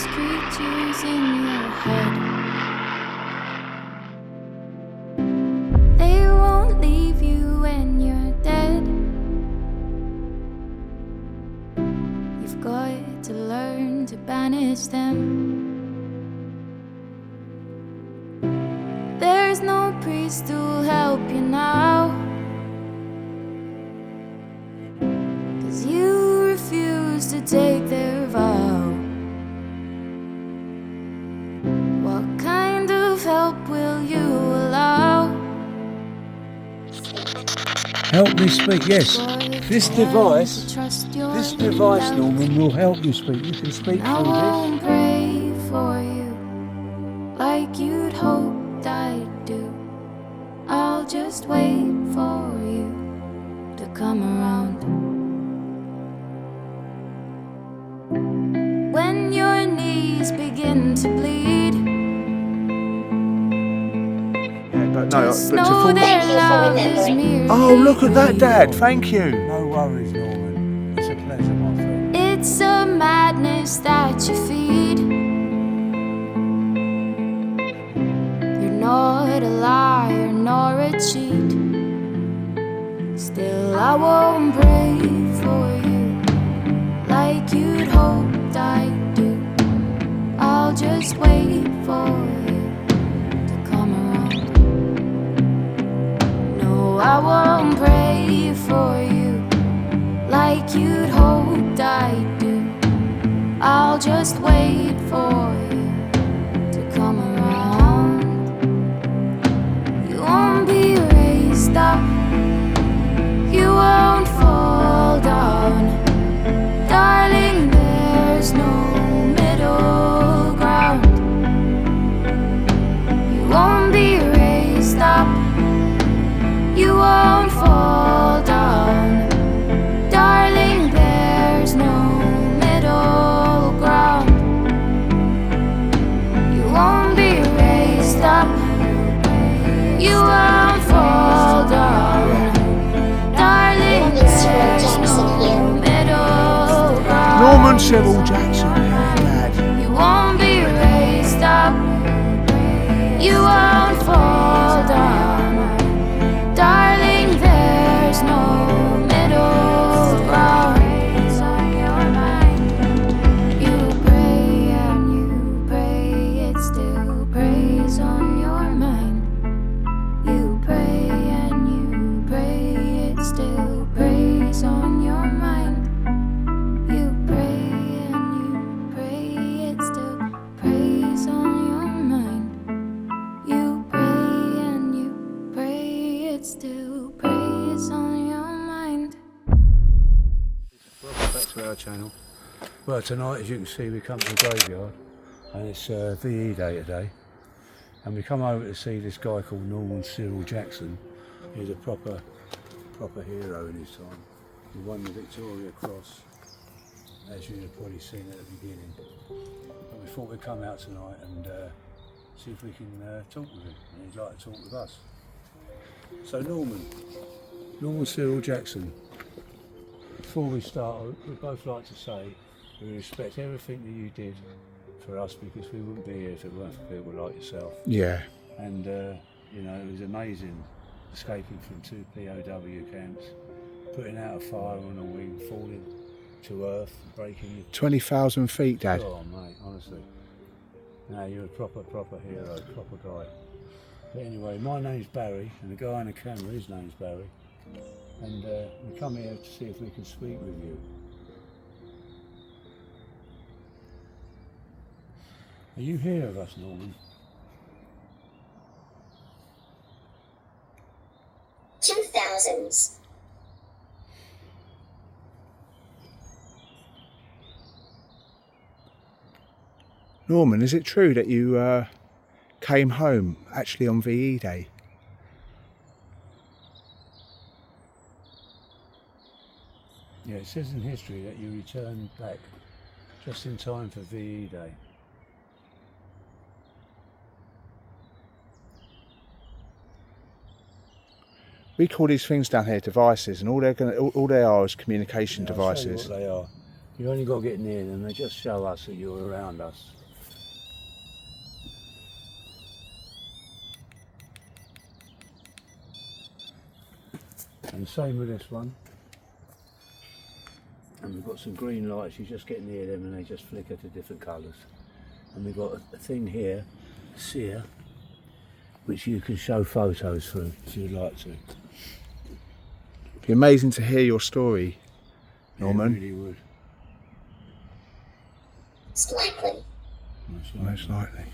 those creatures in your head. They won't leave you when you're dead. You've got to learn to banish them. There's no priest who'll help you now, 'cause you refuse to take their vow. What kind of help will you allow? Help me speak, yes. This device, Norman, will help you speak. You can speak I through won't this. pray for you like you'd hoped I'd do. I'll just wait for you to come around. When your knees begin to bleed, just know their love is merely Oh, look at that, greed. Dad. Thank you. No worries, Norman. It's a pleasure, my friend. It's a madness that you feed. You're not a liar nor a cheat. Still, I won't pray for you like you'd hoped I'd do. I'll just wait for you to come around. No, I won't pray for you like you'd hoped I'd do. I'll just wait for you to come around. You won't be raised up, you won't fall down. Darling, there's no middle ground. You won't be raised up, you won't fall down. Darling, there's no middle ground. You won't be raised up, you won't fall down. Darling, there's no middle ground. Norman Cyril Jackson, Dad. You won't be raised up, you won't fall down. Darling, there's no middle ground. On your mind, you pray and you pray, it still prays on your mind. You pray and you pray, it still prays on your mind. You pray and you pray, it still prays on your mind. You pray and you pray, it still prays on your mind. Welcome back to our channel. Well, tonight, as you can see, we come to the graveyard, and it's VE Day today. And we come over to see this guy called Norman Cyril Jackson. He's a proper hero in his time. He won the Victoria Cross, as you've probably seen at the beginning. But we thought we'd come out tonight and see if we can talk with him, and he'd like to talk with us. So Norman Cyril Jackson, before we start, we'd both like to say we respect everything that you did for us, because we wouldn't be here if it weren't for people like yourself. Yeah. And you know, it was amazing escaping from 2 POW camps, putting out a fire on a wing, falling to earth, breaking your 20,000 feet, Dad. Oh mate, honestly. No, you're a proper hero, proper guy. But anyway, my name's Barry, and the guy on the camera, his name's Barry. And we come here to see if we can speak with you. Are you here with us, Norman? 2000s. Norman, is it true that you came home actually on VE Day? Yeah, it says in history that you returned back just in time for VE Day. We call these things down here devices, and all they are is communication Yeah, I'll show you devices. what they are. You only got to get near them. They just show us that you're around us. And same with this one. And we've got some green lights. You just get near them and they just flicker to different colours. And we've got a thing here, seer, which you can show photos through if you'd like to. It'd be amazing to hear your story, Norman. It really would. It's likely. Most likely.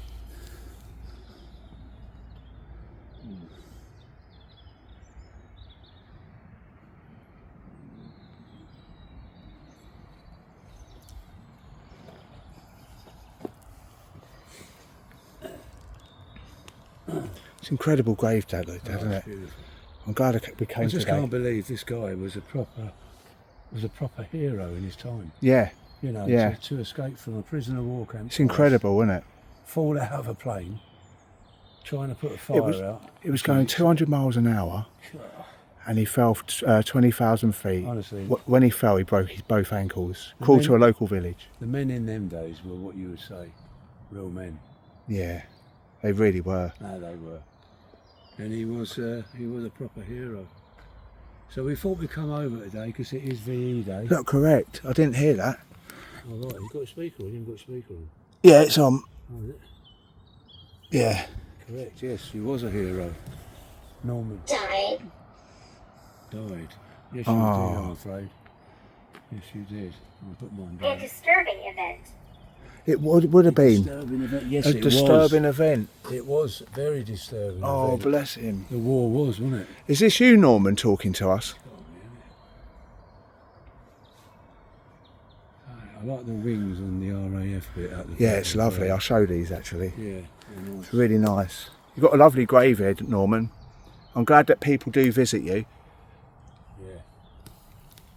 It's an incredible grave, Dad, isn't it? Beautiful. I'm glad we came I just today. can't believe this guy was a proper hero in his time. Yeah, You know, Yeah. to escape from a prisoner war camp. it's incredible, isn't it? Fall out of a plane, trying to put a fire out. It was going 200 miles an hour, and he fell 20,000 feet. Honestly. When he fell, he broke his both ankles. Called to a local village. The men in them days were what you would say, real men. Yeah, they really were. No, they were. And he was a proper hero. So we thought we'd come over today because it is VE Day. Not correct. I didn't hear that. Oh, right, you've got a speaker on, you haven't got a speaker on. Yeah, it's on. Oh, is it? Yeah. Correct, yes, he was a hero. Norman Died. died. Yes, you did, I'm afraid. Yes, you did. I'll put mine A down. disturbing event. It would have been Disturbing event. Yes, a it disturbing was. event. It was very disturbing. Oh, event. bless him. The war was, wasn't it? Is this you, Norman, talking to us? I like the wings on the RAF bit at the Yeah, back it's as lovely. well. I'll show these actually. Yeah, they're nice. It's really nice. You've got a lovely grave here, Norman. I'm glad that people do visit you. Yeah.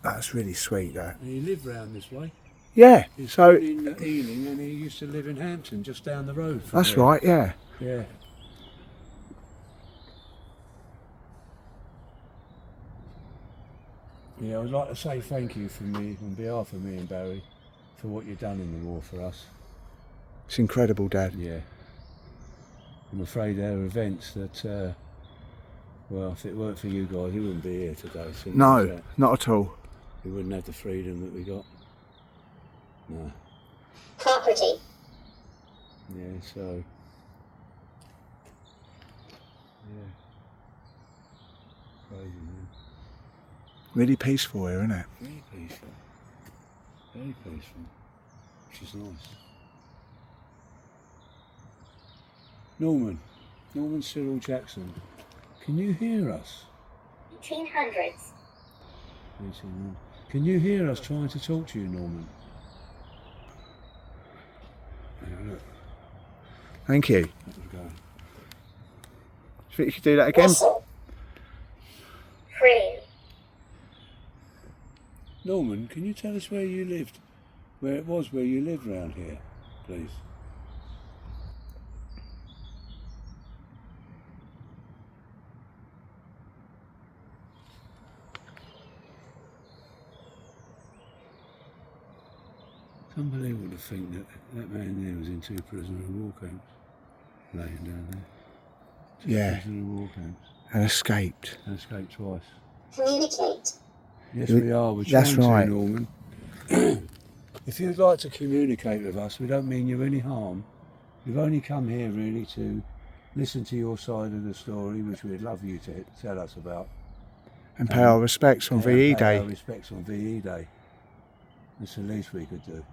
That's really sweet, that. And he lived round this way. Yeah, He's so in Ealing and he used to live in Hampton, just down the road from that's there. right, yeah. Yeah. Yeah, I would like to say thank you from me, on behalf of me and Barry, for what you've done in the war for us. It's incredible, Dad. Yeah. I'm afraid there are events that, well, if it weren't for you guys, he wouldn't be here today. So No, not at all. we wouldn't have the freedom that we got. No. Property. Yeah, so. Yeah. Crazy, man. Really peaceful here, isn't it? Very peaceful. Very peaceful. Which is nice. Norman Cyril Jackson, can you hear us? 1800s. Can you hear us trying to talk to you, Norman? Yeah, look, Thank you. that was going. Do you think you could do that again? Russell. Free. Norman, can you tell us where you lived? Where it was where you lived round here, please? It's unbelievable to think that that man there was in 2 prisoner of war camps, laying down there. 2 Yeah. prisoner of war camps, And escaped. and escaped twice. Communicate. Yes, we are. We're That's trying right. to, Norman. If you'd like to communicate with us, we don't mean you any harm. We've only come here really to listen to your side of the story, which we'd love you to tell us about. And pay our respects on And VE pay our Day. respects on VE Day. That's the least we could do.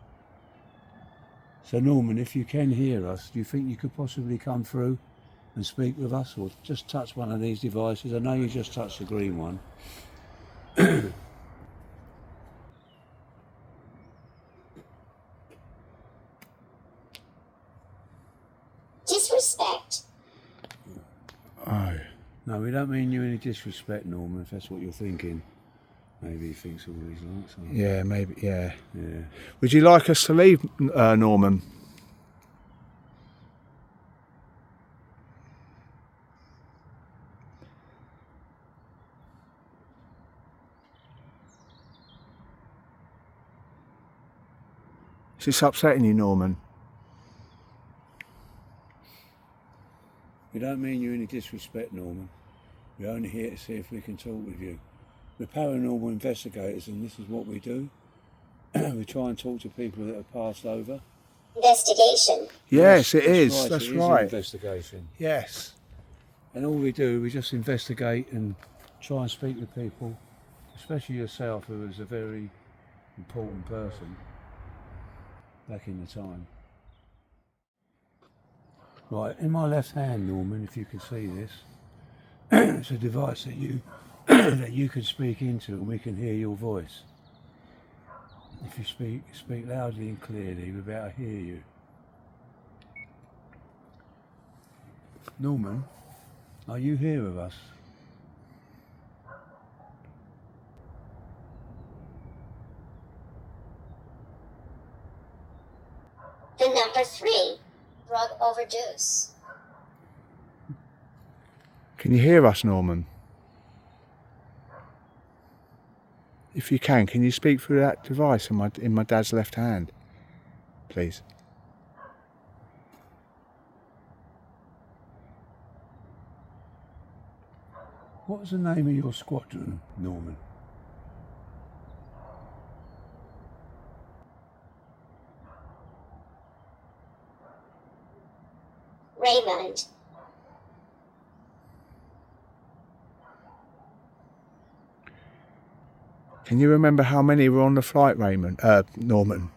So Norman, if you can hear us, do you think you could possibly come through and speak with us, or just touch one of these devices? I know you just touched the green one. Disrespect. Oh. No, we don't mean you any disrespect, Norman, if that's what you're thinking. Maybe he thinks all these lights on. Yeah, maybe, yeah. Yeah. Would you like us to leave, Norman? Is this upsetting you, Norman? We don't mean you any disrespect, Norman. We're only here to see if we can talk with you. We're paranormal investigators and this is what we do. We try and talk to people that have passed over. Investigation. Yes, it is. Right, That's it is an right. investigation. Yes. And all we do, we just investigate and try and speak with people, especially yourself, who is a very important person back in the time. Right, in my left hand, Norman, if you can see this, it's a device that you that you can speak into and we can hear your voice. If you speak loudly and clearly, we'll be able to hear you. Norman, are you here with us? The number 3. Drug overdose. Can you hear us, Norman? If you can you speak through that device in my dad's left hand, please? What was the name of your squadron, Norman? Raymond. Can you remember how many were on the flight, Norman?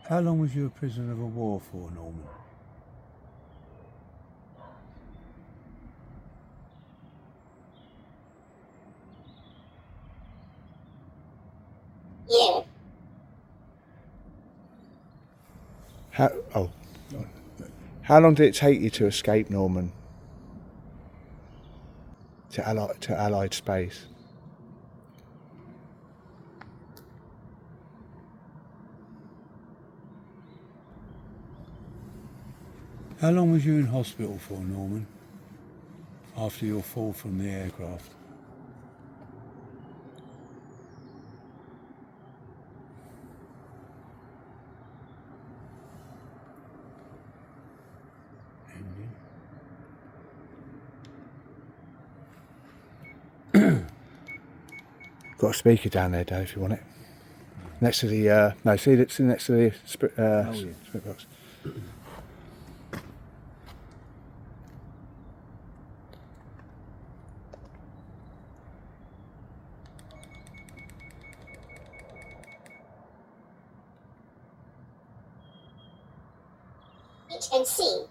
How long was you a prisoner of war for, Norman? Yeah. How long did it take you to escape, Norman? To Allied space? How long was you in hospital for, Norman, after your fall from the aircraft? Got a speaker down there, Dave, if you want it. Next to the, no, see it's next to the spit box. Wait and see.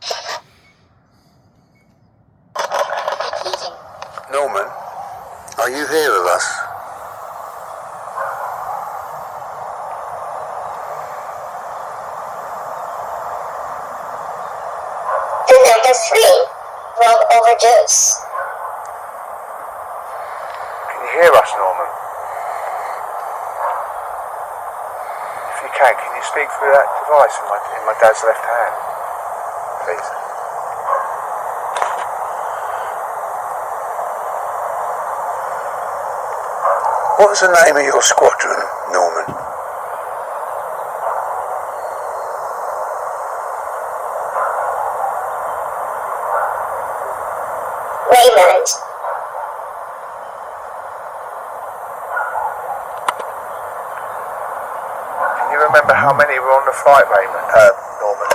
Repeating. Norman, are you here with us? The number 3. Drug overdose. Can you hear us, Norman? If you can you speak through that device in my dad's left hand, please? What was the name of your squadron, Norman? Raymond. Can you remember how many were on the flight, Norman?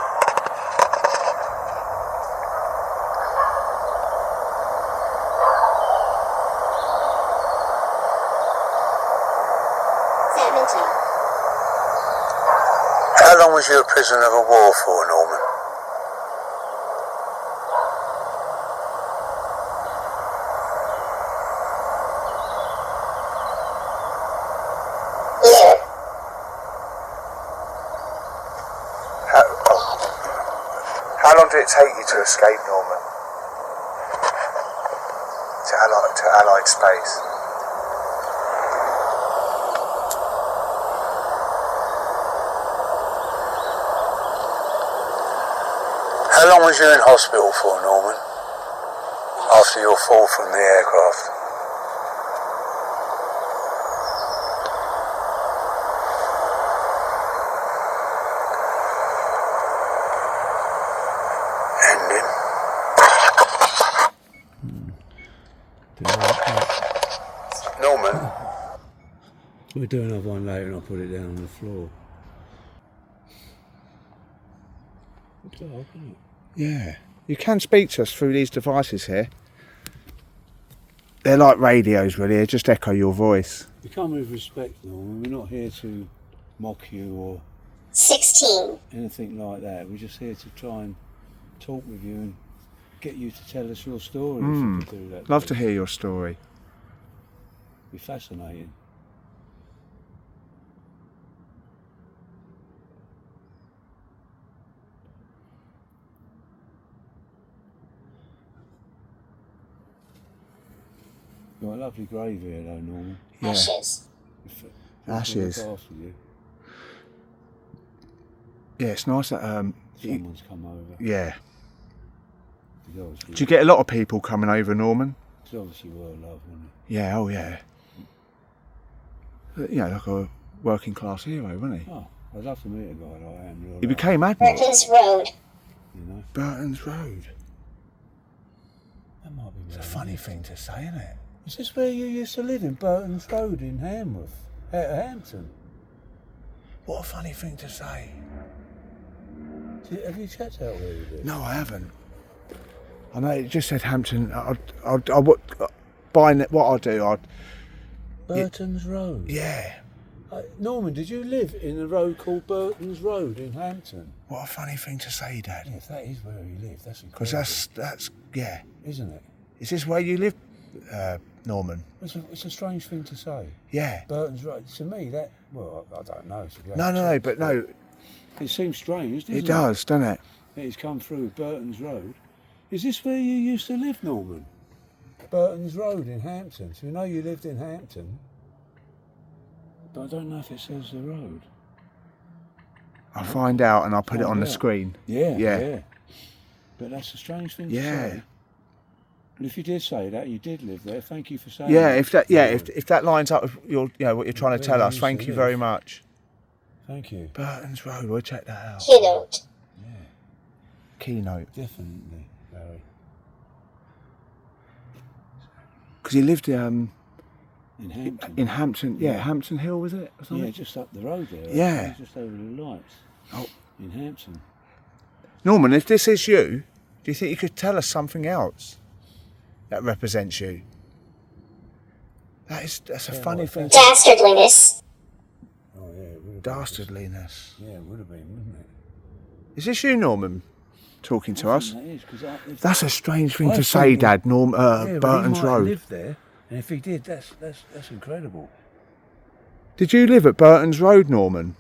How long was you a prisoner of war for, Norman? Yeah. How long did it take you to escape, Norman? To Allied space? How long was you in hospital for, Norman? After your fall from the aircraft? Ending. Norman? We'll do another one later and I'll put it down on the floor. It's dark, isn't it? Yeah. You can speak to us through these devices here. They're like radios, really. They just echo your voice. We come with respect, Norman. We're not here to mock you or 16. anything like that. We're just here to try and talk with you and get you to tell us your story. If you could do that. Love to hear your story. It'd be fascinating. You've got a lovely grave here though, Norman. Yeah. Ashes. Ashes. You. Yeah, it's nice that Someone's come over. yeah. Do Do you get a lot of people coming over, Norman? It's obviously well loved, wasn't it? Yeah, oh yeah. You know, like a working class hero, wasn't he? Oh, I'd love to meet a guy like that in real He life, became Admiral. Perkins Road. you know? Burton's Road. That might be It's a where funny thing to say, isn't it? Is this where you used to live, in Burton's Road in Hamworth? Hampton? What a funny thing to say. Have you checked out where you live? No, I haven't. I know it just said Hampton. I would buying it. What I'll do, Burton's Road? yeah. Norman, did you live in a road called Burton's Road in Hampton? What a funny thing to say, Dad. Yeah, if that is where you live, that's incredible. Because that's yeah. Isn't it? Is this where you live, Norman? It's a strange thing to say. Yeah. Burton's Road. To me, that... Well, I don't know. No, but no. It seems strange, doesn't it? It does, doesn't it? It's come through Burton's Road. Is this where you used to live, Norman? Burton's Road in Hampton. So we know you lived in Hampton, but I don't know if it says the road. I'll find out and I'll put it on the out. screen. Yeah. But that's a strange thing to Yeah. say. And if you did say that, you did live there. Thank you for saying Yeah, that. if that lines up with your, what you're trying to tell us, thank you very much. Thank you. Burton's Road, we'll check that out. Keynote. Yeah, Keynote. definitely, Barry. Because he lived In Hampton. in Hampton, Hampton Hill, was it? Or something? Yeah, just up the road there. Yeah. Just over the lights. Oh. In Hampton. Norman, if this is you, do you think you could tell us something else that represents you? That's a funny thing. Dastardliness. Oh yeah, it would have been. Dastardliness. Yeah, it would have been, wouldn't it? Is this you, Norman, talking to us? That is, 'cause That's a strange thing I to say, think- Dad. yeah, but Burton's he might have Road. lived there, and if he did, that's incredible. Did you live at Burton's Road, Norman?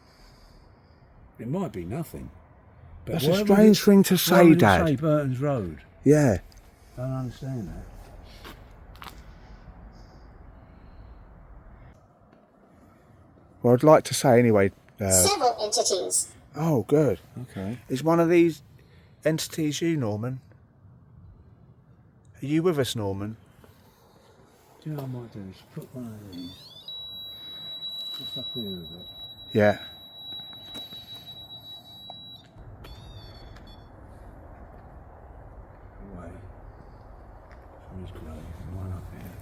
It might be nothing. But That's why a would strange it- thing to why say, would it Dad. say Burton's Road? Yeah. Don't understand that. Well, I'd like to say anyway. Several entities. Oh, good. Okay. Is one of these entities you, Norman? Are you with us, Norman? Do you know what I might do? Is put one of these just up here a bit. Yeah. Away from his grave, and one up here.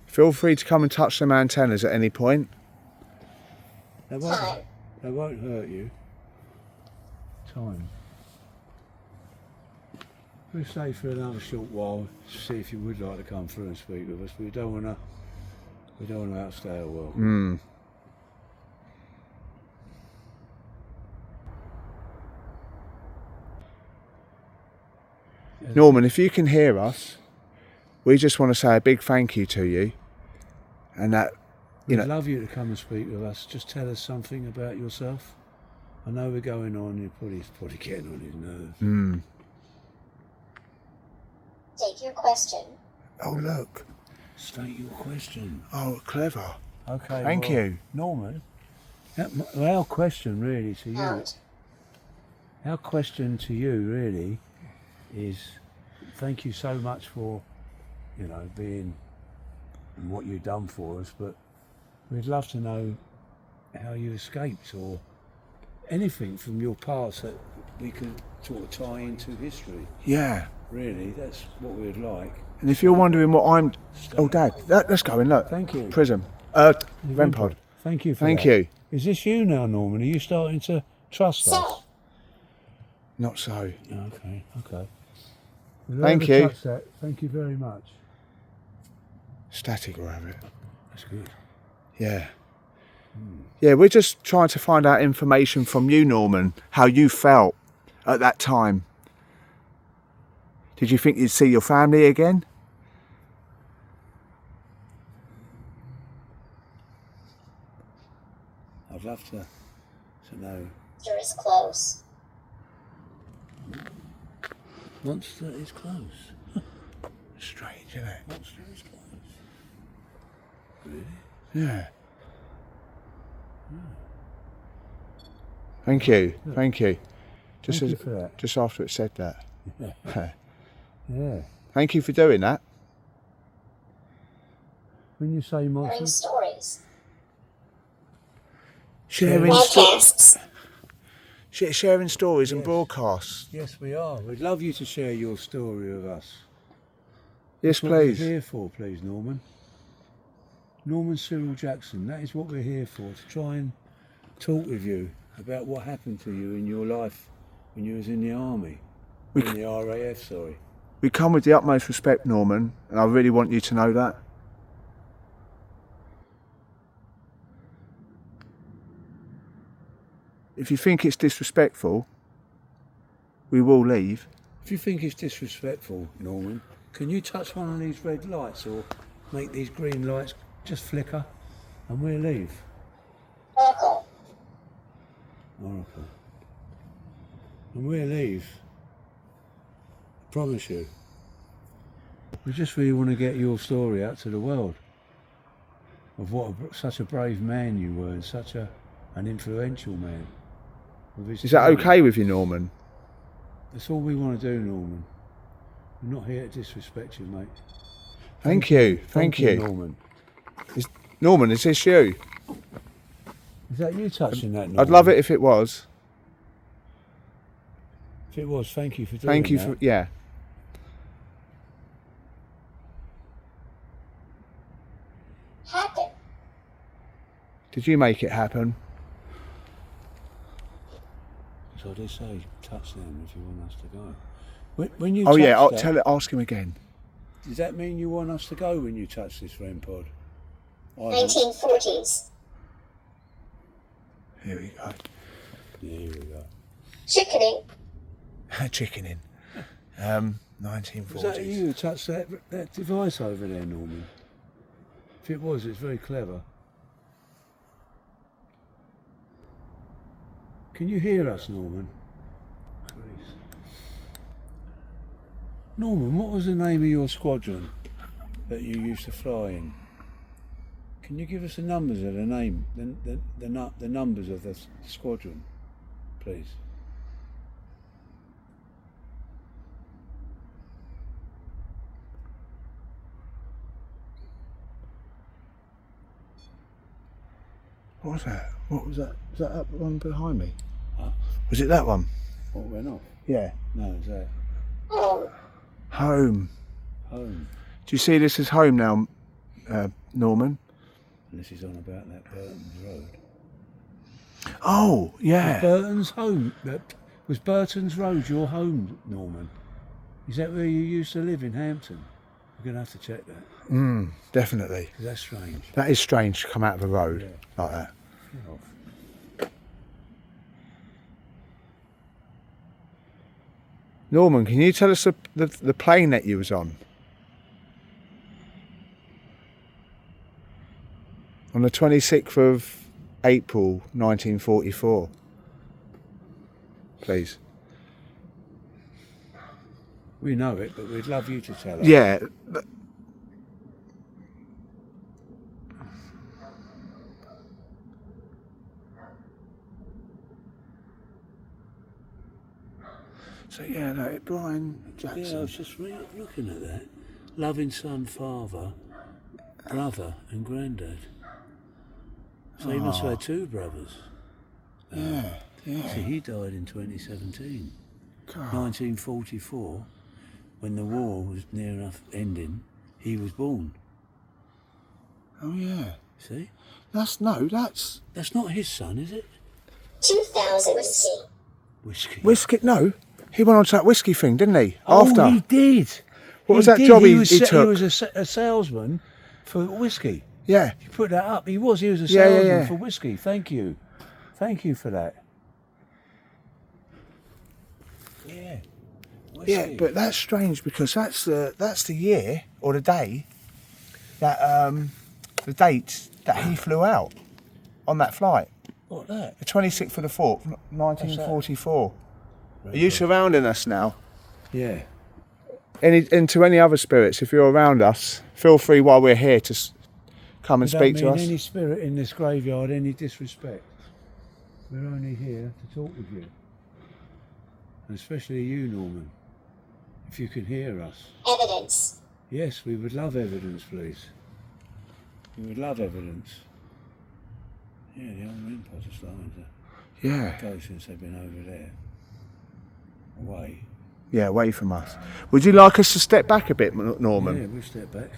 Feel free to come and touch them antennas at any point. They won't hurt you. Time. We'll stay for another short while to see if you would like to come through and speak with us, but we don't want to outstay our welcome. Norman, if you can hear us, we just want to say a big thank you to you. And that, We'd love you to come and speak with us. Just tell us something about yourself. I know we're going on, you're probably getting on his nerves. Take your question. oh look. State your question. Oh, clever. Okay. Thank well, you. Norman, Our question really to you, Pound. our question to you really is, thank you so much for, being and what you've done for us, but we'd love to know how you escaped or anything from your past that we could sort of tie into history. Yeah. Really, that's what we'd like. And if you're wondering what I'm... Oh, Dad, let's go in, look. Thank you. Prism. REM pod. Thank you for Thank that. you. Is this you now, Norman? Are you starting to trust So, us? Not so. Okay. Thank you. Touch that. Thank you very much. Static will have it. That's good. Yeah. Yeah, we're just trying to find out information from you, Norman, how you felt at that time. Did you think you'd see your family again? I'd love to know. monster is close. Monster is close. Strange, isn't it? Monster is close. Really? Yeah. Thank you. Thank you. Thank you for that. Just after it said that. Yeah. Thank you for doing that. When you say Hearing monster, stories. Sharing Podcasts. sharing stories and Yes. broadcasts. yes, we are. We'd love you to share your story with us. Yes, That's what we're please. here for, please, Norman. Norman Cyril Jackson. That is what we're here for, to try and talk with you about what happened to you in your life when you was in the army, in the RAF. Sorry. We come with the utmost respect, Norman, and I really want you to know that. If you think it's disrespectful, we will leave. If you think it's disrespectful, Norman, can you touch one of these red lights or make these green lights just flicker, and we'll leave. Oracle. Oracle. And we'll leave. I promise you. We just really want to get your story out to the world of what such a brave man you were, and such an influential man. Of his Is that time. okay with you, Norman? That's all we want to do, Norman. We're not here to disrespect you, mate. Thank you. Thank you. Norman. Norman, is this you? Is that you touching that, Norman? I'd love it if it was. If it was, thank you for doing Thank you that. for... Yeah. Happen. Did you make it happen? So they say, touch them if you want us to go. When you Oh, yeah. touch that, Ask him again. does that mean you want us to go when you touch this REM pod? I don't- 1940s. Here we go. Yeah, here we go. Chickening. Chickening. Was that 1940s. you who touched that device over there, Norman? If it was, it's very clever. Can you hear us, Norman? Please. Norman, what was the name of your squadron that you used to fly in? Can you give us the numbers of the name, the numbers of the squadron, please? What was that? What was that? Was that that one behind me? Huh? Was it that one? What went off? Yeah. No, is that Home. Home. home? Do you see this as home now, Norman? And this is on about that Burton's Road. Oh, yeah. Burton's home. Was Burton's Road your home, Norman? Is that where you used to live in Hampton? We're going to have to check that, Definitely. 'cause that's strange. That is strange to come out of a road like that. Get off. Norman, can you tell us the plane that you was on? On the 26th of April 1944. Please. We know it, but we'd love you to tell us. Yeah. So yeah, no, Brian Yeah, I Jackson. was just looking at that. Loving son, father, brother and granddad. So he must have had two brothers. Yeah, yeah. So he died in 2017. God. 1944, when the war was near enough ending, he was born. Oh yeah. See? That's That's not his son, is it? 2000 whiskey. Whiskey. whiskey. No, he went on to that whiskey thing, didn't he? Oh, After. he did. What was He that did. job he was, took? He was a salesman for whiskey. Yeah. You put that up. He was a Yeah, salesman yeah. for whiskey. Thank you. Thank you for that. Yeah. Whiskey. Yeah, but that's strange because that's the year or the day that the date that he flew out on that flight. What that? The 26th of the 4th, 1944. Are you surrounding us now? Yeah. And to any other spirits, if you're around us, feel free while we're here to come and We speak don't to mean us. any spirit in this graveyard any disrespect. We're only here to talk with you. And especially you, Norman. If you can hear us. Evidence. Yes, we would love evidence, please. We would love evidence. Yeah, the old REM pods are starting to Yeah. go since they've been over there. Away. Yeah, away from us. Would you like us to step back a bit, Norman? Yeah, we'll step back.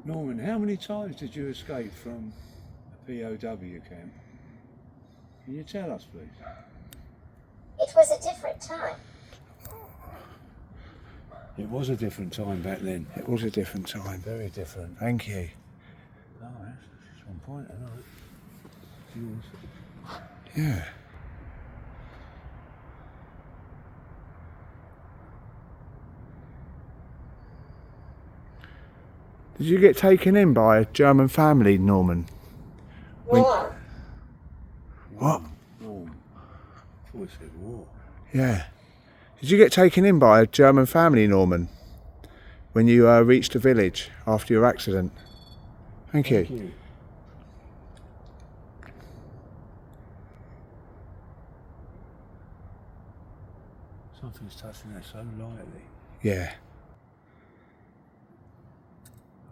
Norman, how many times did you escape from a POW camp? Can you tell us, please? It was a different time. It was a different time back then. It was a different time. Very different. Thank you. Oh, that's just one point, I know. It's yours. Yeah. Did you get taken in by a German family, Norman? War. What? War. I thought it said war. Yeah. Did you get taken in by a German family, Norman, when you reached the village after your accident? Thank you. Thank you. Something's touching that so lightly. Yeah.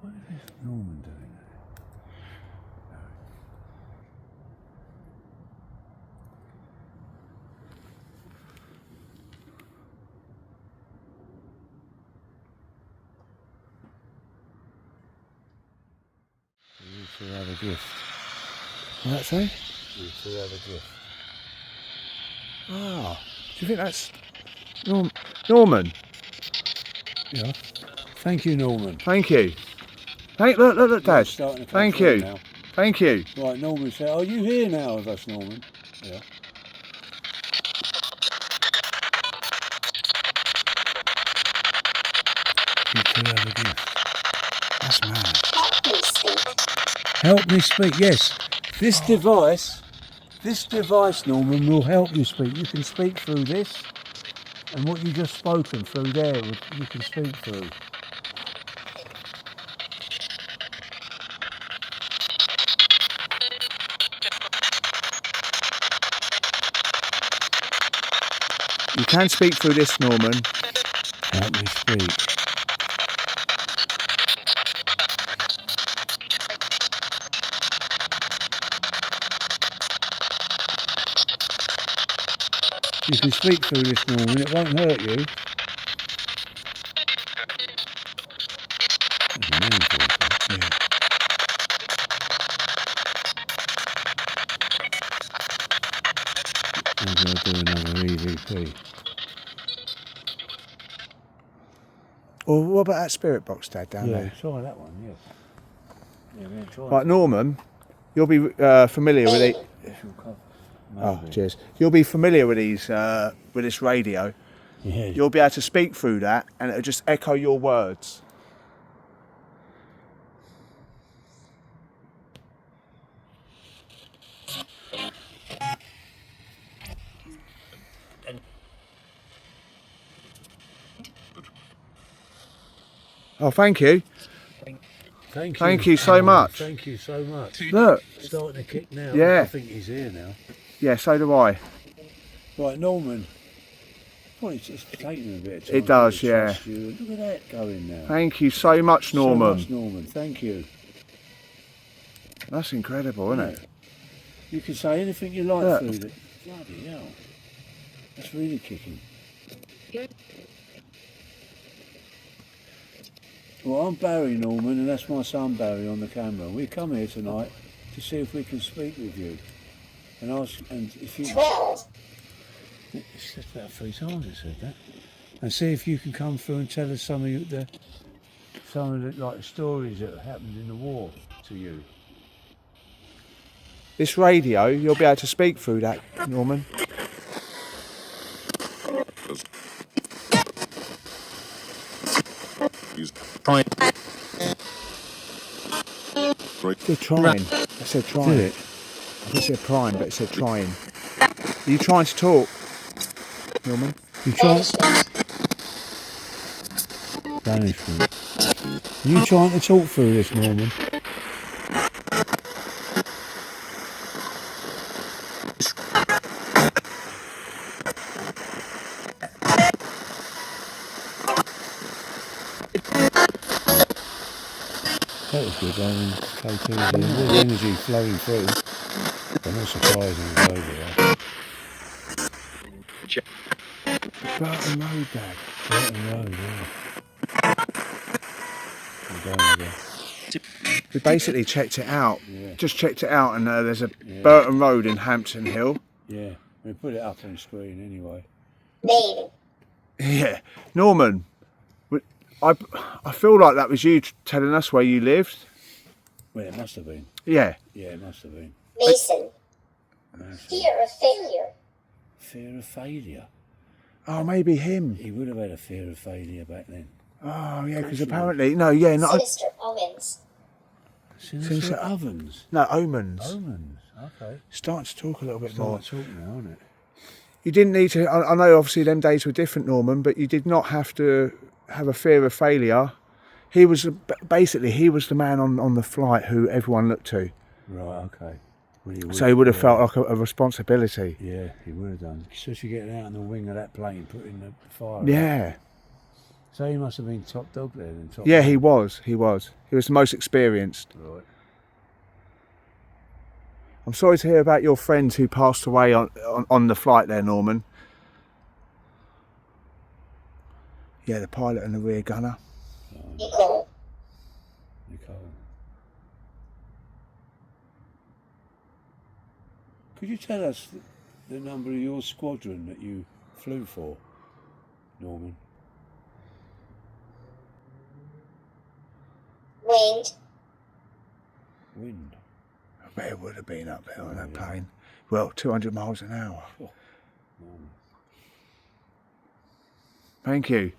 What is this Norman doing there? You two have a gift. What'd that say? You two have a gift. Ah. Do you think that's Norman? Yeah. Thank you, Norman. Thank you. Look, Dad. It's starting to come Thank through you. now. Thank you. Right, Norman said, are you here now with us, Norman? Yeah. You two have a gift. That's mad. Help me speak. Help me speak, yes. This device, Norman, will help you speak. You can speak through this, and what you just spoken through there, you can speak through. You can speak through this, Norman. Help me speak. You can speak through this, Norman, it won't hurt you. That's a man's voice, huh? Yeah. Maybe I'll do another EVP. Or what about that spirit box, Dad, down Yeah, there? try that one, yes. Yeah, we're going to try Right, Norman, you'll be familiar with it. She'll cover. Oh, Maybe. cheers. You'll be familiar with these, with this radio. Yeah. You'll be able to speak through that, and it'll just echo your words. Oh, thank you. Thank you. Thank you so much. Thank you so much. Look. Starting to kick now. Yeah. I think he's here now. Yeah, so do I. Right, Norman. Well, it's taking him a bit of time. It does, to yeah. trust you. Look at that going now. Thank you so much, Norman. So much, Norman. Thank you. That's incredible, isn't it? You can say anything you like Look. through it. Bloody hell. That's really kicking. Well, I'm Barry, Norman, and that's my son Barry on the camera. We come here tonight to see if we can speak with you. And ask, and if you... 12. It's just about 3 times it said that. And see if you can come through and tell us some of the like stories that happened in the war to you. This radio, you'll be able to speak through that, Norman. They're trying. I said trying. Did it? I think it said prime, but it said trying. Are you trying to talk, Norman? You trying? Banishment. You trying to talk through this, Norman? That was good, having K2's in. There's energy flowing through. I'm not surprised it was over there. Burton Road, Dad. Burton Road, yeah. I'm going again. We basically checked it out. Yeah. Just checked it out, and there's a Burton Road in Hampton Hill. Yeah, we put it up on screen anyway. Baby. Yeah, Norman. I feel like that was you telling us where you lived. Well, it must have been. Yeah. Yeah, it must have been. Mason. Massive. Fear of failure. Fear of failure. Oh, maybe him. He would have had a fear of failure back then. Oh, yeah, because apparently not. Sinister omens. Sinister ovens. No, omens. Omens. Okay. Starting to talk a little bit more. Start talking now, isn't it? You didn't need to. I know, obviously, them days were different, Norman, but you did not have to have a fear of failure. He was basically the man on the flight who everyone looked to. Right. Okay. Well, So he would have felt like a responsibility. Yeah, he would have done. Especially getting out on the wing of that plane, putting the fire. Yeah. So he must have been top dog there then. Top Yeah, dog. he was. He was the most experienced. Right. I'm sorry to hear about your friend who passed away on the flight there, Norman. Yeah, the pilot and the rear gunner. Nicole. Nicole. Could you tell us the number of your squadron that you flew for, Norman? Wind. Wind. I bet it would have been up there on that plane. Well, 200 miles an hour. Oh, Norman. Thank you.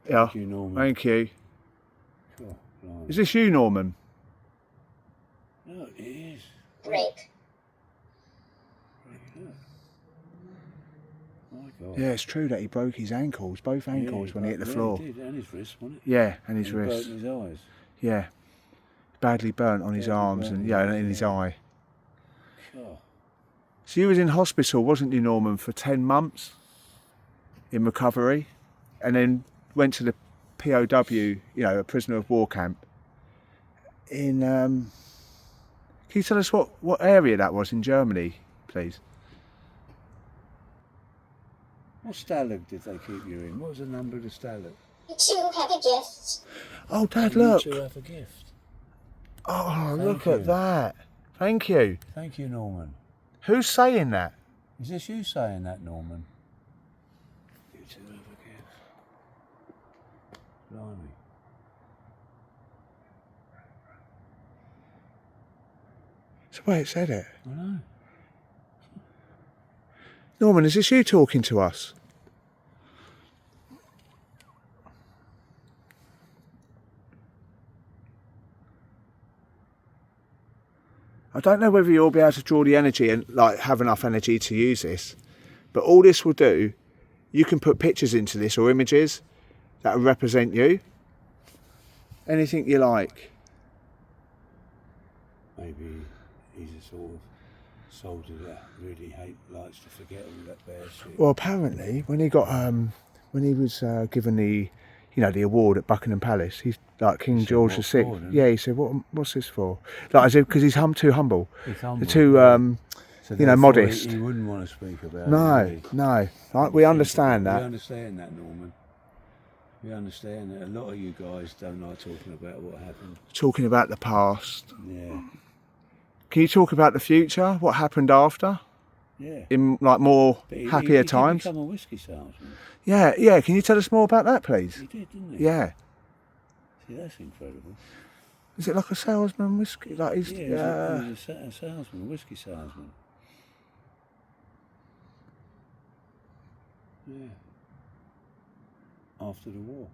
Yeah. Thank you, Norman. Thank you. Oh, blimey. Is this you, Norman? No, it is. Break. Look. My God. Yeah, it's true that he broke his ankles, both ankles, when he hit the floor. He did, and his wrist, wasn't it? Yeah, and his He wrist. broke his eyes. Yeah. Badly burnt on his Badly arms burnt, and yeah. in his eye. God. So you was in hospital, wasn't you, Norman, for 10 months in recovery, and then went to the POW, a prisoner of war camp. In can you tell us what area that was in Germany, please? What stalag did they keep you in? What was the number of the stalag? You two have a gift. Oh, Dad, look. You two have a gift. Oh, Thank look you. at that. Thank you. Thank you, Norman. Who's saying that? Is this you saying that, Norman? You two have a gift. Blimey. It's the way it said it. I know. Norman, is this you talking to us? I don't know whether you'll be able to draw the energy and have enough energy to use this, but all this will do, you can put pictures into this or images that will represent you. Anything you like? Maybe he's a sort of soldier that really likes to forget all that bad shit. Well, apparently, when he got when he was given the, you know, the award at Buckingham Palace, he's like King said, George "What VI. for, didn't Yeah, he said, "What's this for?" Like, as if because he's too humble. He's humble, They're too, so you know, therefore modest. He wouldn't want to speak about it. No, would he? no. Like, we understand We that. understand that, Norman. We understand that. A lot of you guys don't like talking about what happened. Talking about the past. Yeah. Can you talk about the future? What happened after? Yeah. In like more But happier he times? did become a whiskey salesman. Yeah, yeah. Can you tell us more about that, please? He did, didn't he? Yeah. See, that's incredible. Is it like a salesman whiskey? Like he's Yeah, he was a salesman, a whiskey salesman. Yeah. After the war.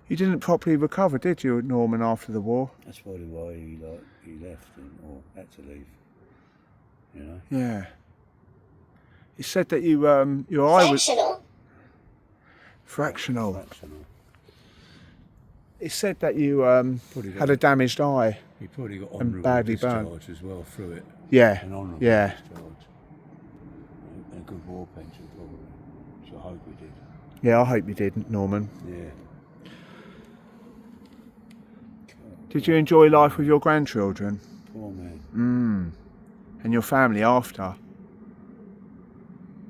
You didn't properly recover, did you, Norman, after the war? That's probably why he left or had to leave. You know. Yeah. It said that you your eye was Fractional. fractional. It said that you Probably had a damaged eye. He probably got And honourable badly discharge burnt. as well through it. Yeah. An honourable Yeah. discharge. And a good war pension probably. So I hope he did. Yeah, I hope you did, Norman. Yeah. Did you enjoy life with your grandchildren? Poor man. And your family after?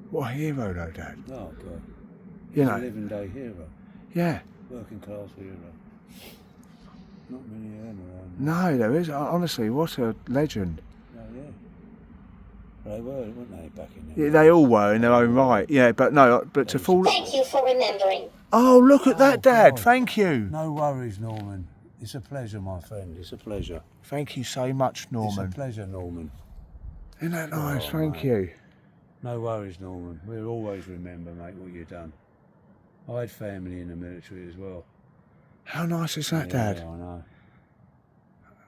What a hero though, Dad. Oh God. You He's a know. living day hero. Yeah. Working class hero. Not many of them around. No, there is. Honestly, what a legend. Oh yeah. Well, they were, weren't they, back in Yeah, there? they all were in their own right. Yeah, but no, but to fall. Thank you for remembering. Oh, look at that, Dad. God. Thank you. No worries, Norman. It's a pleasure, my friend. It's a pleasure. Thank you so much, It's Norman. a pleasure, Norman. Isn't that nice? Oh, Thank mate. you. No worries, Norman. We'll always remember, mate, what you've done. I had family in the military as well. How nice is that, Yeah, Dad? I know.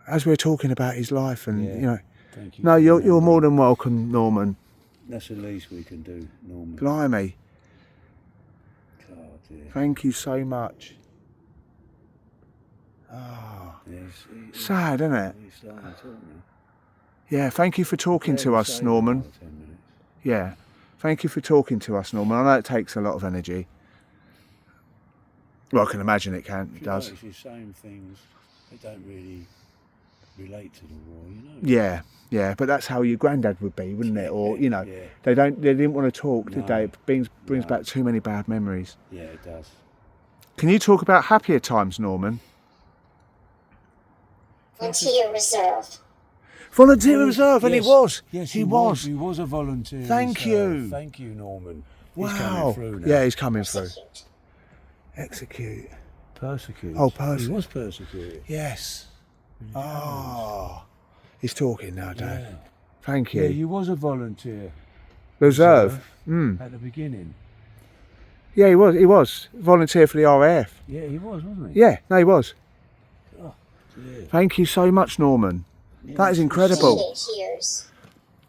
As we're talking about his life, and Yeah. you know, Thank you. no, for you're remembering. more than welcome, Norman. That's the least we can do, Norman. Blimey, Oh dear. thank you so much. Ah, Yeah, sad, isn't it? he's starting to talk now. Yeah, thank you for talking to Yeah, us, say that Norman. another 10 minutes. Yeah, thank you for talking to us, Norman. I know it takes a lot of energy. Well, I can imagine it can. If It you does. notice, you're saying things that don't really relate to the war, you know. Yeah, yeah, but that's how your granddad would be, wouldn't it? Or you know, Yeah. they didn't want to talk, did they? No. It brings No. back too many bad memories. Yeah, it does. Can you talk about happier times, Norman? Volunteer Reserve. Volunteer reserve, and he Yes. was. Yes, he was. He was a volunteer. Thank you. Thank you, Norman. He's Wow. coming through now. Yeah, he's coming through. Execute. Execute. Persecuted. Oh, He was persecuted. Yes. Ah, he's talking now, Dad. Yeah. Thank you. Yeah, you was a volunteer Reserve. at the beginning. Yeah, he was. He was volunteer for the RAF. Yeah, he was, wasn't he? Yeah, no, he was. Yeah. Thank you so much, Norman. That is incredible. Teenage years.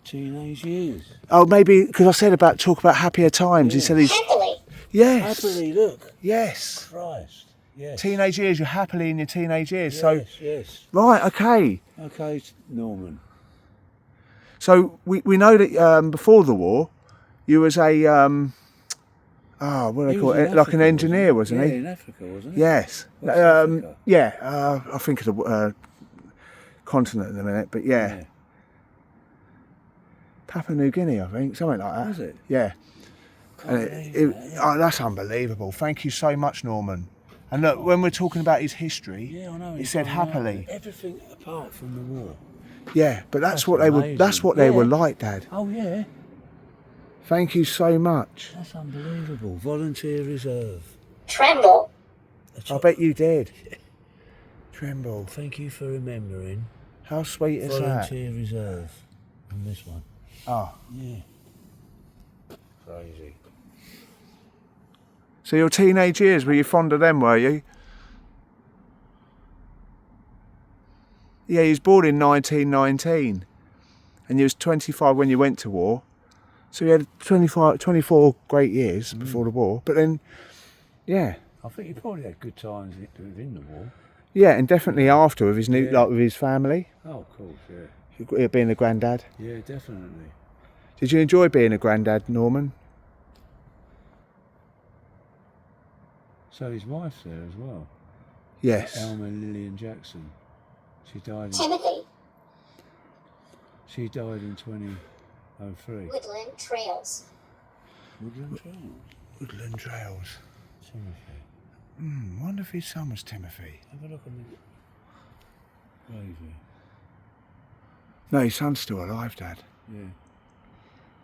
Teenage years. Oh, maybe because I said about talk about happier times. He Yeah. said he's Happily. yes, Happily, look. yes. Christ. Yes. Teenage years. You're happily in your teenage years. So Yes. right, okay. Okay, Norman. So we know that before the war, you was a what do they He call was it? in Like an Africa, engineer, wasn't yeah, he? in Africa, wasn't he? Yes. West Africa. Yeah. I think of the continent in a minute, but yeah. Papua New Guinea, I think, something like that. Was it? Yeah. Can't And believe that, yeah. oh, that's unbelievable. Thank you so much, Norman. And look, when we're talking about his history, Yeah, I know. he he's said coming out. happily. Everything apart from the war. Yeah, but that's That's what they were. amazing. That's what they Yeah. were like, Dad. Oh yeah, Thank you so much. that's unbelievable. Volunteer reserve. Tremble. I bet you did. Tremble. Thank you for remembering. How sweet is that? Volunteer reserve. And this one. Oh, Yeah. Crazy. so your teenage years, were you fond of them? Were you? Yeah, he was born in 1919, and you was 25 when you went to war. So he had 24 great years before the war, but then, yeah. I think he probably had good times within the war. Yeah, and definitely after with his Yeah. like with his family. Oh, of course, yeah. Being a granddad. Yeah, definitely. Did you enjoy being a granddad, Norman? So his wife's there as well. Yes. Elmer Lillian Jackson. She died Timothy, in 2003. Woodland Trails. Woodland Trails. Woodland Trails. Timothy. Wonder if his son was Timothy. Have a look on the grave here. No, his son's still alive, Dad. Yeah.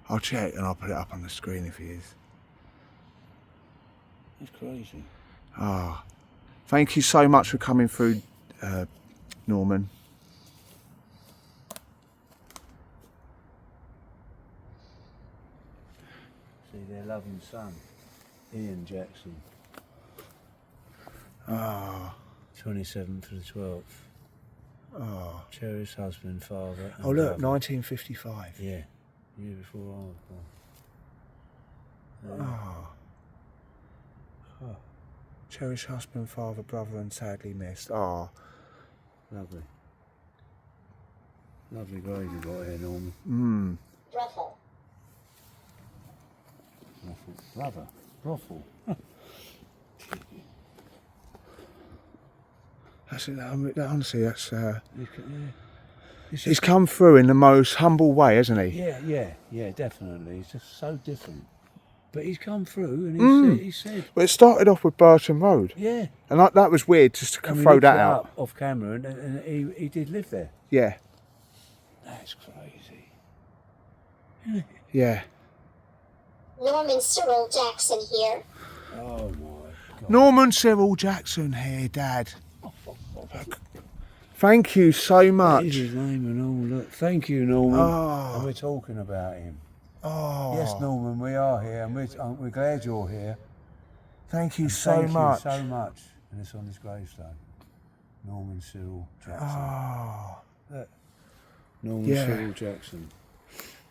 I'll check and I'll put it up on the screen if he is. That's crazy. Ah, thank you so much for coming through, Norman. See their loving son, Ian Jackson. Ah, 27th to the 12th. ah. Cherished husband, father. And Oh look, brother. 1955. Yeah, year before I was born. Ah. Oh, Cherished husband, father, brother, and sadly missed. Ah. lovely. Lovely grave you got here, Norman. Ruffle. Brother, brothel. That's it. Honestly, that's. Yeah. He's come through in the most humble way, hasn't he? Yeah, definitely. He's just so different. But he's come through and he said, Well, it started off with Burton Road, yeah. and that was weird just to And we throw looked that it out. up off camera and he did live there. Yeah, That's crazy. yeah. Norman Cyril Jackson here. Oh my God. Norman Cyril Jackson here, Dad. Thank you so That is much. his name and all. Look, thank you, Norman. Oh. And we're talking about him. Oh, Yes, Norman, we are here, and we're glad you're here. thank you And so thank much. you so much. And it's on his gravestone. Norman Cyril Jackson. Oh, Look. Norman Yeah. Cyril Jackson.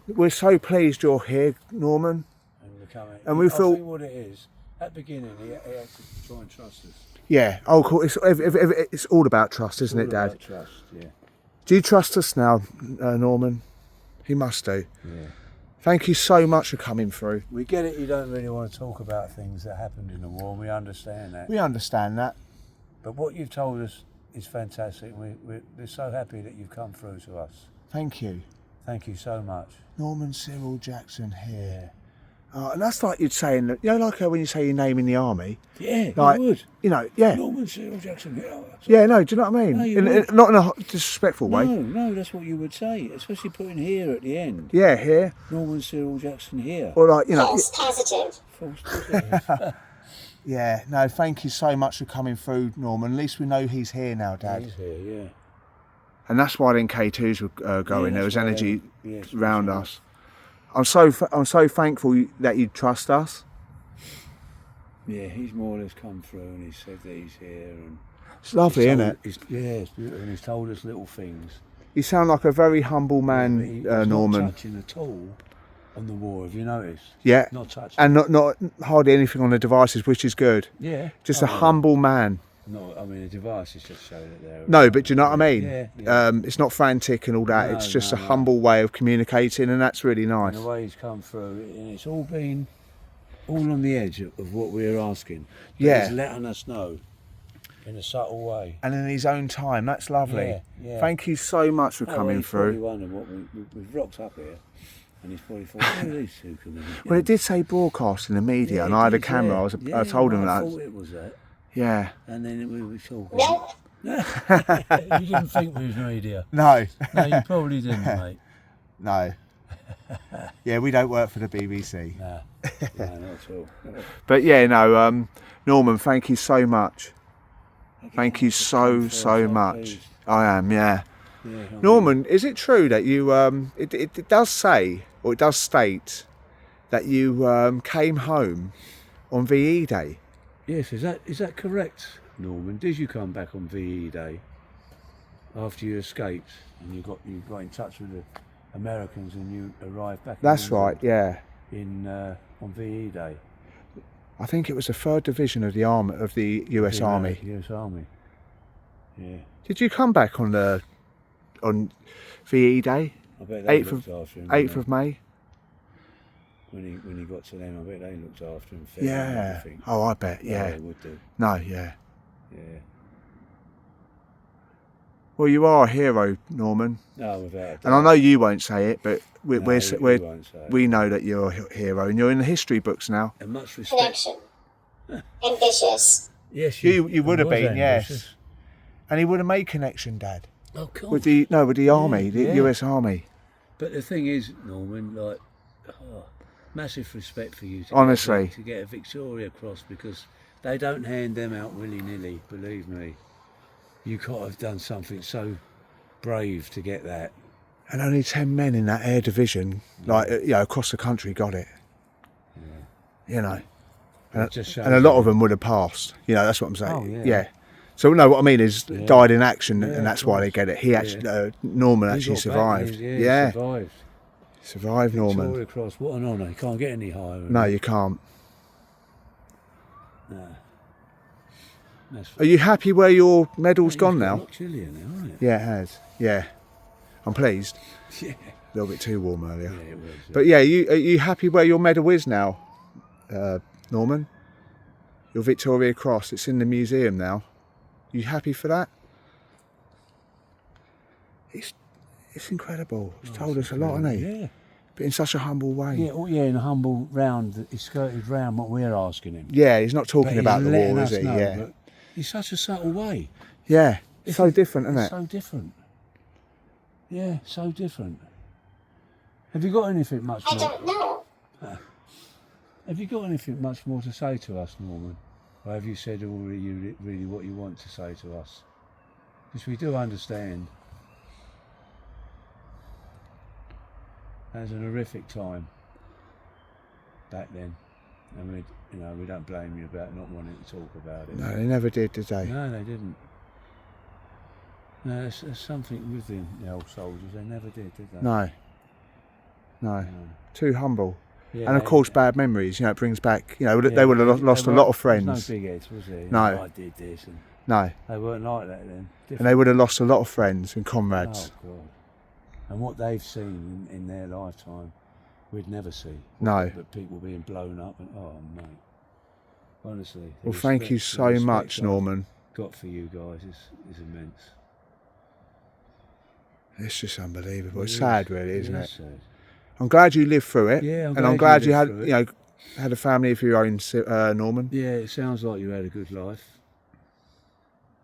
we're so pleased you're here, Norman. And we're coming. And we I feel- think what it is, at the beginning, he had to try and trust us. Yeah. Oh, cool. It's all about trust, isn't it, All Dad? about trust, yeah. Do you trust us now, Norman? He must do. Yeah. Thank you so much for coming through. We get it, you don't really want to talk about things that happened in the war, we understand that. We understand that. But what you've told us is fantastic. We're so happy that you've come through to us. Thank you. Thank you so much. Norman Cyril Jackson here. And that's like you'd say, like when you say your name in the army. Yeah, Like, you would. Yeah. Norman Cyril Jackson. Yeah, no, do you know what I mean? No, you Not in a disrespectful way. No, that's what you would say, especially putting here at the end. Yeah, here. Norman Cyril Jackson here. Or like, False positive. False positive. Yeah, no, thank you so much for coming through, Norman. At least we know he's here now, Dad. He's here, yeah. And that's why then K2s were going. There that's was why energy yes, around yes. us. I'm so thankful that you trust us. Yeah, he's more or less come through and he said that he's here. And It's lovely, he's isn't told- it? It's beautiful. And he's told us little things. You sound like a very humble man, He's Norman. not touching at all on the war, have you noticed? Yeah, Not touching. and not hardly anything on the devices, which is good. Yeah. Just a humble man. No, I mean the device is just showing it there. No, but do you know what I mean? Yeah. It's not frantic and all that. No, It's just no, a no. humble way of communicating, and that's really nice. And the way he's come through, and it's all been all on the edge of what we're asking. But Yeah. he's letting us know in a subtle way. And in his own time, that's lovely. Yeah, yeah. Thank you so much for Oh, well, coming he's probably through. wondering what we've rocked up here, and he's probably thought, who are these two coming in? Well, it did say broadcast in the media, Yeah, and it I had a did, camera. yeah. I told him I that. thought it was that, Yeah. and then we were talking. Nope. You didn't think we was media. No. No, you probably didn't, mate. No. Yeah, we don't work for the BBC. Nah, no, not at all. But yeah, no, Norman, thank you so much. Thank you so much. pleased. I am, yeah. Yeah, I'm Norman, is it true that you, it does say, or it does state, that you came home on VE Day? Yes, is that correct, Norman? Did you come back on VE Day after you escaped and you got in touch with the Americans and you arrived back? That's in England? right, yeah. on VE Day. I think it was the 3rd Division of the US Army. US Army. Yeah. Did you come back on VE Day? I bet they 8th looked of after him. 8th of May. When he got to them, I bet they looked after him. Fair and Yeah. everything. Oh, I bet. Yeah, Yeah. they would do. No. Yeah. Yeah. Well, you are a hero, Norman. No, without a doubt. And I know you won't say it, but No, he won't say it. we know that you're a hero, and you're in the history books now. And much respect. Connection. Ambitious. Yes, You would have was been, yes. ambitious. And he would have made connection, Dad, Oh, cool. with the army, the yeah. US Army. But the thing is, Norman, like, massive respect for you. Honestly. To get a Victoria Cross, because they don't hand them out willy-nilly, believe me. You could have done something so brave to get that. And only 10 men in that air division, across the country, got it. Yeah. You know, It just shows and a lot you- of them would have passed. You know, that's what I'm saying. Oh, yeah. So no, what I mean is, Yeah. died in action, Yeah, and that's of why they course. get it. He actually, Norman He actually got back, survived. he survived. Survived, Norman. Victoria Cross, what an honour. You can't get any higher. No, you can't. No. That's Are you happy where your medal's gone It's got a now? lot chillier now, isn't it? Yeah, it has. Yeah, I'm pleased. Yeah. A little bit too warm earlier. Yeah, it was. But yeah, are you happy where your medal is now, Norman? Your Victoria Cross, it's in the museum now. You happy for that? It's incredible. He's told us a lot, hasn't he? Yeah. But in such a humble way. Yeah, in a humble round, he skirted round what we're asking him. Yeah, he's not talking But about he's the letting war, us is he? know, Yeah. but in such a subtle way. Yeah. It's so different, isn't It's it? so different. Yeah, so different. Have you got anything much I more? don't know. Have you got anything much more to say to us, Norman? Or have you said all really what you want to say to us? Because we do understand. It was an horrific time back then, and we don't blame you about not wanting to talk about it. No, they never did they? No, they didn't. No, there's something within the old soldiers. They never did they? No. No. No. Too humble. Yeah, And of course, bad memories. You know, it brings back. You know, they would have lost a lot of There was friends. no big heads, was there? No. I did this, and No, they weren't like that then. and they would have lost a lot of friends and comrades. Oh God! And what they've seen in their lifetime, we'd never see. No. But people being blown up, and oh mate, honestly. Well, thank you so much, Norman. Got for you guys is immense. It's just unbelievable. It It's is. sad, really, isn't It it? is sad. I'm glad you lived through it. Yeah, and I'm glad you had, lived through it. had a family of your own, Norman. Yeah, it sounds like you had a good life.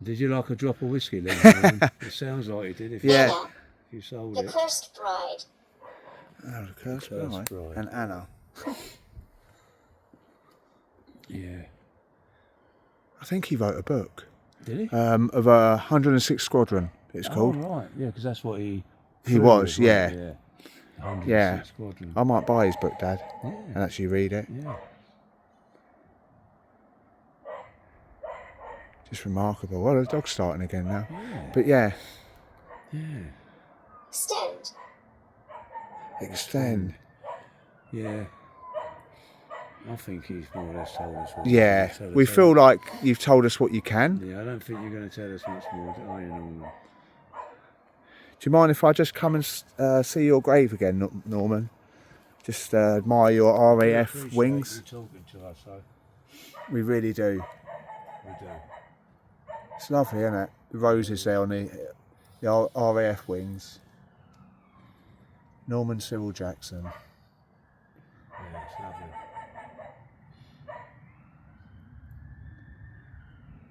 Did you like a drop of whiskey then? Norman? It sounds like you did. If Yeah. Anna, you sold the it. cursed bride. Oh, the Cursed Cursed Bride. Bride. And Anna. Yeah. I think he wrote a book Did he? of a 106 Squadron. It's called. Oh, right. Yeah, because that's what he. He flew was, with, yeah. wasn't he? Yeah. 106 Yeah. Squadron. I might buy his book, Dad, Yeah. and actually read it. Yeah. Just remarkable. Well, the dog's starting again now. Yeah. But yeah, Yeah. Extend. extend. Yeah. I think he's more or less told us what Yeah, he's we told feel us. like you've told us what you can. Yeah, I don't think you're going to tell us much more, are you, Norman? Do you mind if I just come and see your grave again, Norman? Just admire your We RAF appreciate wings. you talking to us, so We really do. we do. It's lovely, isn't it? The roses there on the RAF wings. Norman Cyril Jackson. Yeah, it's lovely.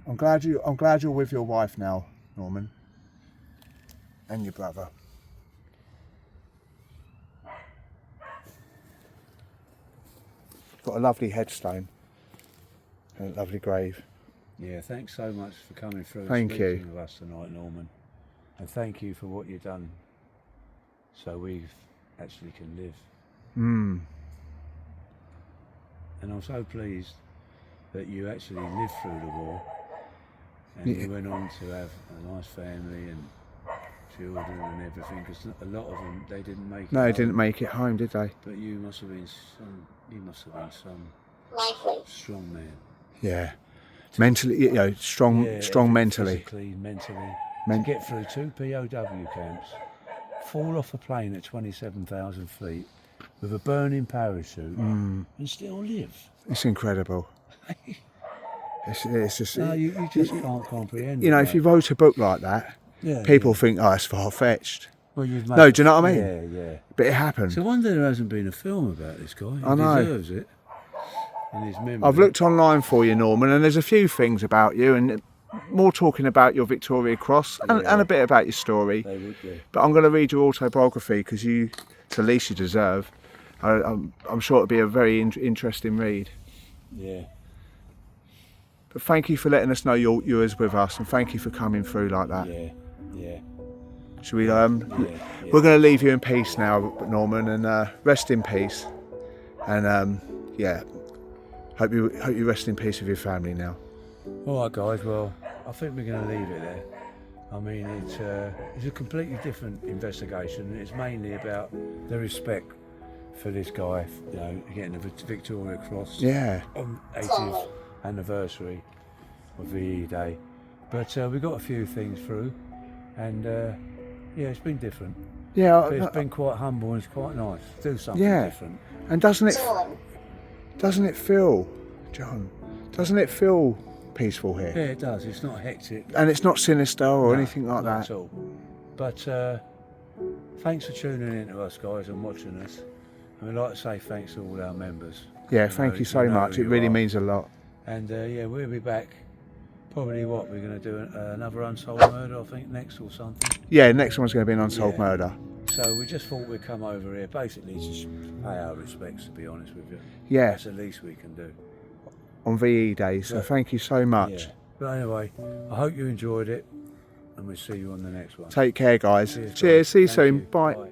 I'm glad you're with your wife now, Norman. And your brother. Got a lovely headstone. And a lovely grave. Yeah, thanks so much for coming through Thank and you. speaking with us tonight, Norman. And thank you for what you've done so we actually can live. Mm. And I'm so pleased that you actually lived through the war and Yeah. you went on to have a nice family and children and everything, because a lot of them, they didn't make it No, they home. didn't make it home, did they? But you must have been some Likely. strong man. Yeah. Mentally, you know, strong mentally. Physically, mentally. Men- To get through 2 POW camps, fall off a plane at 27,000 feet with a burning parachute and still live. It's incredible. It's just, No, you just can't comprehend you know, it, if you mate. wrote a book like that, Yeah, people yeah. think, oh, it's far-fetched. Well, you've made No, do you know what I mean? Yeah, yeah. But it happened. It's a wonder there hasn't been a film about this guy. He I know. deserves it. And his memory. I've looked online for you, Norman, and there's a few things about you, and more talking about your Victoria Cross and a bit about your story. They would do. But I'm going to read your autobiography because it's the least you deserve. I'm sure it'll be a very interesting read. Yeah. But thank you for letting us know you was with us, and thank you for coming through like that. Yeah, yeah. Should we? yeah. We're going to leave you in peace now, Norman, and rest in peace. And yeah, hope you rest in peace with your family now. All right, guys. Well, I think we're going to leave it there. I mean, it's a completely different investigation. It's mainly about the respect for this guy, you know, getting the Victoria Cross Yeah. on 80th anniversary of VE Day. But we got a few things through, and yeah, it's been different. Yeah. But it's been quite humble and it's quite nice to do something Yeah. different. And doesn't it feel, John? Doesn't it feel peaceful here? Yeah, it does. It's not hectic. And it's not sinister or No, anything like not that. at all. But thanks for tuning in to us, guys, and watching us. And we'd like to say thanks to all our members. Yeah, You thank know- you so you know much. who It you really are. means a lot. And yeah, we'll be back. Probably we're going to do another Unsolved Murder, I think, next or something. Yeah, next one's going to be an unsolved Yeah. murder. So we just thought we'd come over here, basically just pay our respects, to be honest with you. Yeah, That's the least we can do. on VE Day. So Yeah. thank you so much. Yeah. But anyway, I hope you enjoyed it, and we'll see you on the next one. Take care, guys. Cheers, Cheers. guys. See you Thank soon. you. Bye. Bye.